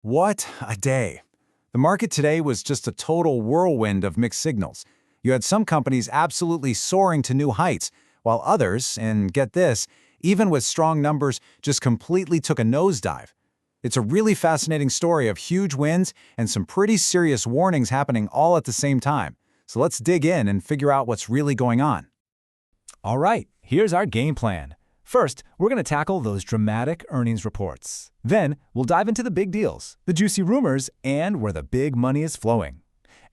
What a day. The market today was just a total whirlwind of mixed signals. You had some companies absolutely soaring to new heights, while others, and get this, even with strong numbers, just completely took a nosedive. It's a really fascinating story of huge wins and some pretty serious warnings happening all at the same time. So let's dig in and figure out what's really going on. All right, here's our game plan. First, we're going to tackle those dramatic earnings reports. Then, we'll dive into the big deals, the juicy rumors, and where the big money is flowing.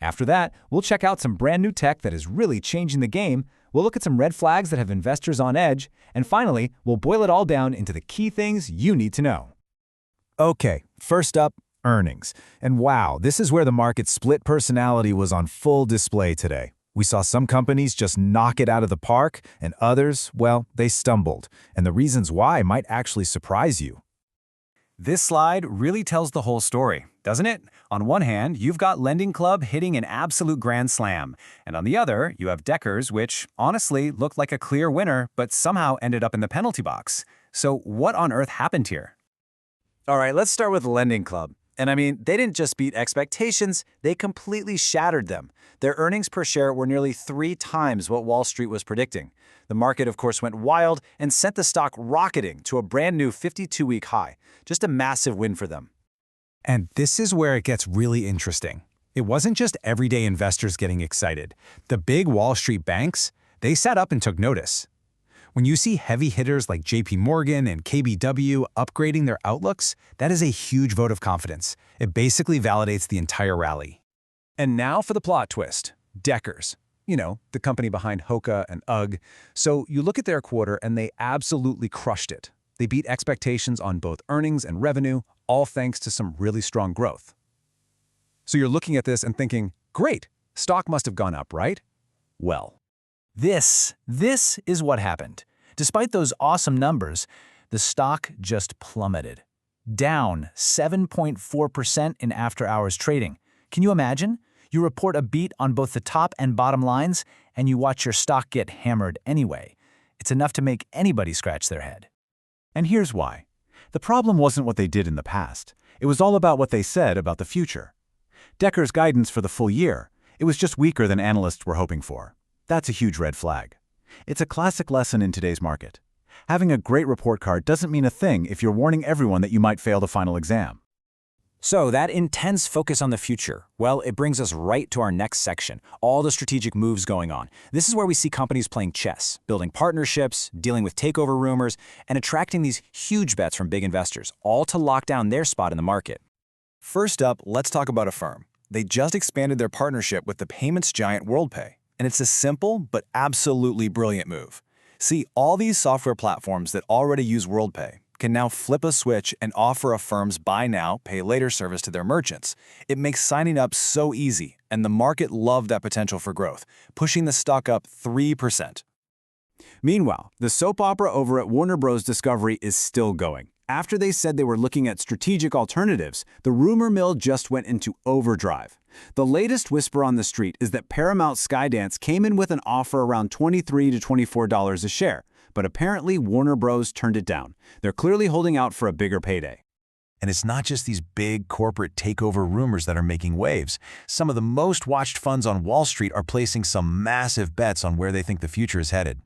After that, we'll check out some brand new tech that is really changing the game, we'll look at some red flags that have investors on edge, and finally, we'll boil it all down into the key things you need to know. Okay, first up, earnings. And wow, this is where the market's split personality was on full display today. We saw some companies just knock it out of the park, and others, well, they stumbled. And the reasons why might actually surprise you. This slide really tells the whole story, doesn't it? On one hand, you've got Lending Club hitting an absolute grand slam. And on the other, you have Deckers, which honestly looked like a clear winner, but somehow ended up in the penalty box. So what on earth happened here? All right, let's start with Lending Club. And I mean, they didn't just beat expectations, they completely shattered them. Their earnings per share were nearly 3 times what Wall Street was predicting. The market, of course, went wild and sent the stock rocketing to a brand new 52-week high. Just a massive win for them. And this is where it gets really interesting. It wasn't just everyday investors getting excited. The big Wall Street banks, they sat up and took notice. When you see heavy hitters like JP Morgan and KBW upgrading their outlooks, that is a huge vote of confidence. It basically validates the entire rally. And now for the plot twist. Deckers. You know, the company behind Hoka and UGG. So you look at their quarter and they absolutely crushed it. They beat expectations on both earnings and revenue, all thanks to some really strong growth. So you're looking at this and thinking, great, stock must have gone up, right? Well, this is what happened. Despite those awesome numbers, the stock just plummeted. Down 7.4% in after-hours trading. Can you imagine? You report a beat on both the top and bottom lines, and you watch your stock get hammered anyway. It's enough to make anybody scratch their head. And here's why. The problem wasn't what they did in the past. It was all about what they said about the future. Decker's guidance for the full year, it was just weaker than analysts were hoping for. That's a huge red flag. It's a classic lesson in today's market. Having a great report card doesn't mean a thing if you're warning everyone that you might fail the final exam. So that intense focus on the future, well, it brings us right to our next section, all the strategic moves going on. This is where we see companies playing chess, building partnerships, dealing with takeover rumors, and attracting these huge bets from big investors, all to lock down their spot in the market. First up, let's talk about Affirm. They just expanded their partnership with the payments giant WorldPay. And it's a simple but absolutely brilliant move. See, all these software platforms that already use WorldPay can now flip a switch and offer Affirm's buy now, pay later service to their merchants. It makes signing up so easy, and the market loved that potential for growth, pushing the stock up 3%. Meanwhile, the soap opera over at Warner Bros. Discovery is still going. After they said they were looking at strategic alternatives, the rumor mill just went into overdrive. The latest whisper on the street is that Paramount Skydance came in with an offer around $23 to $24 a share, but apparently Warner Bros. Turned it down. They're clearly holding out for a bigger payday. And it's not just these big corporate takeover rumors that are making waves. Some of the most watched funds on Wall Street are placing some massive bets on where they think the future is headed.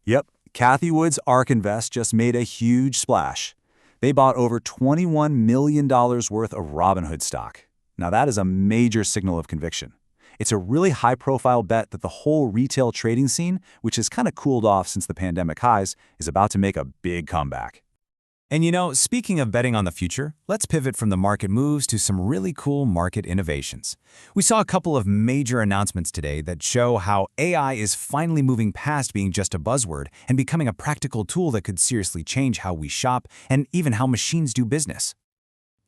Yep, Cathie Wood's ARK Invest just made a huge splash. They bought over $21 million worth of Robinhood stock. Now that is a major signal of conviction. It's a really high-profile bet that the whole retail trading scene, which has kind of cooled off since the pandemic highs, is about to make a big comeback. And you know, speaking of betting on the future, let's pivot from the market moves to some really cool market innovations. We saw a couple of major announcements today that show how AI is finally moving past being just a buzzword and becoming a practical tool that could seriously change how we shop and even how machines do business.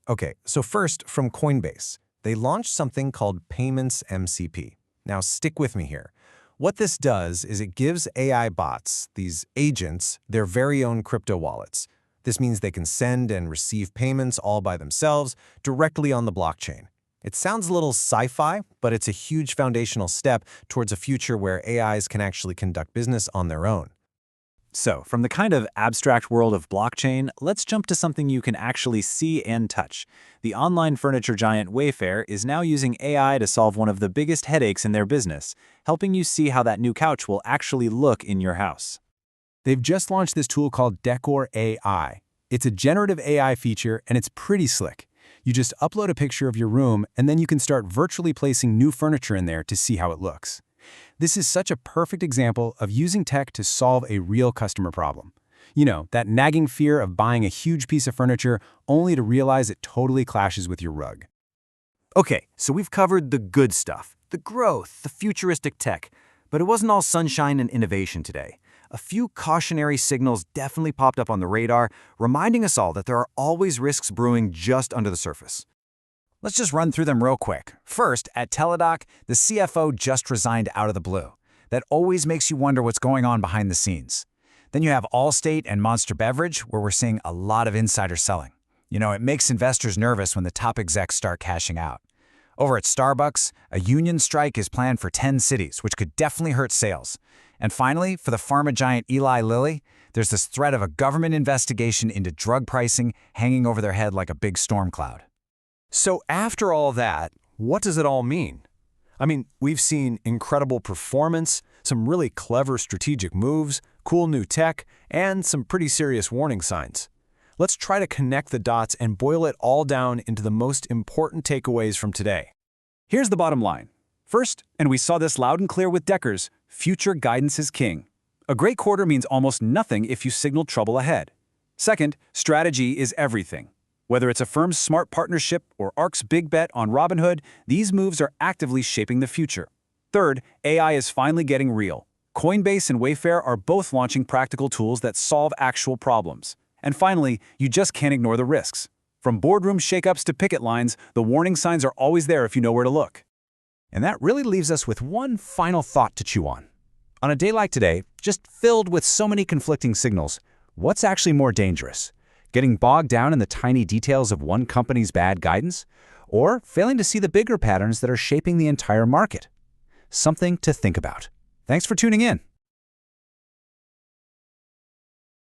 Okay, so first, from Coinbase, they launched something called Payments MCP. Now stick with me here. What this does is it gives AI bots, these agents, their very own crypto wallets. This means they can send and receive payments all by themselves directly on the blockchain. It sounds a little sci-fi, but it's a huge foundational step towards a future where AIs can actually conduct business on their own. So, from the kind of abstract world of blockchain, let's jump to something you can actually see and touch. The online furniture giant Wayfair is now using AI to solve one of the biggest headaches in their business, helping you see how that new couch will actually look in your house. They've just launched this tool called Decor AI. It's a generative AI feature, and it's pretty slick. You just upload a picture of your room, and then you can start virtually placing new furniture in there to see how it looks. This is such a perfect example of using tech to solve a real customer problem. You know, that nagging fear of buying a huge piece of furniture only to realize it totally clashes with your rug. Okay, so we've covered the good stuff, the growth, the futuristic tech, but it wasn't all sunshine and innovation today. A few cautionary signals definitely popped up on the radar, reminding us all that there are always risks brewing just under the surface. Let's just run through them real quick. First, at Teladoc, the CFO just resigned out of the blue. That always makes you wonder what's going on behind the scenes. Then you have Allstate and Monster Beverage, where we're seeing a lot of insider selling. You know, it makes investors nervous when the top execs start cashing out. Over at Starbucks, a union strike is planned for 10 cities, which could definitely hurt sales. And finally, for the pharma giant Eli Lilly, there's this threat of a government investigation into drug pricing hanging over their head like a big storm cloud. So after all that, what does it all mean? I mean, we've seen incredible performance, some really clever strategic moves, cool new tech, and some pretty serious warning signs. Let's try to connect the dots and boil it all down into the most important takeaways from today. Here's the bottom line. First, and we saw this loud and clear with Deckers, future guidance is king. A great quarter means almost nothing if you signal trouble ahead. Second, strategy is everything. Whether it's a firm's smart partnership or ARK's big bet on Robinhood, these moves are actively shaping the future. Third, AI is finally getting real. Coinbase and Wayfair are both launching practical tools that solve actual problems. And finally, you just can't ignore the risks. From boardroom shakeups to picket lines, the warning signs are always there if you know where to look. And that really leaves us with one final thought to chew on. On a day like today, just filled with so many conflicting signals, what's actually more dangerous? Getting bogged down in the tiny details of one company's bad guidance, or failing to see the bigger patterns that are shaping the entire market? Something to think about. Thanks for tuning in.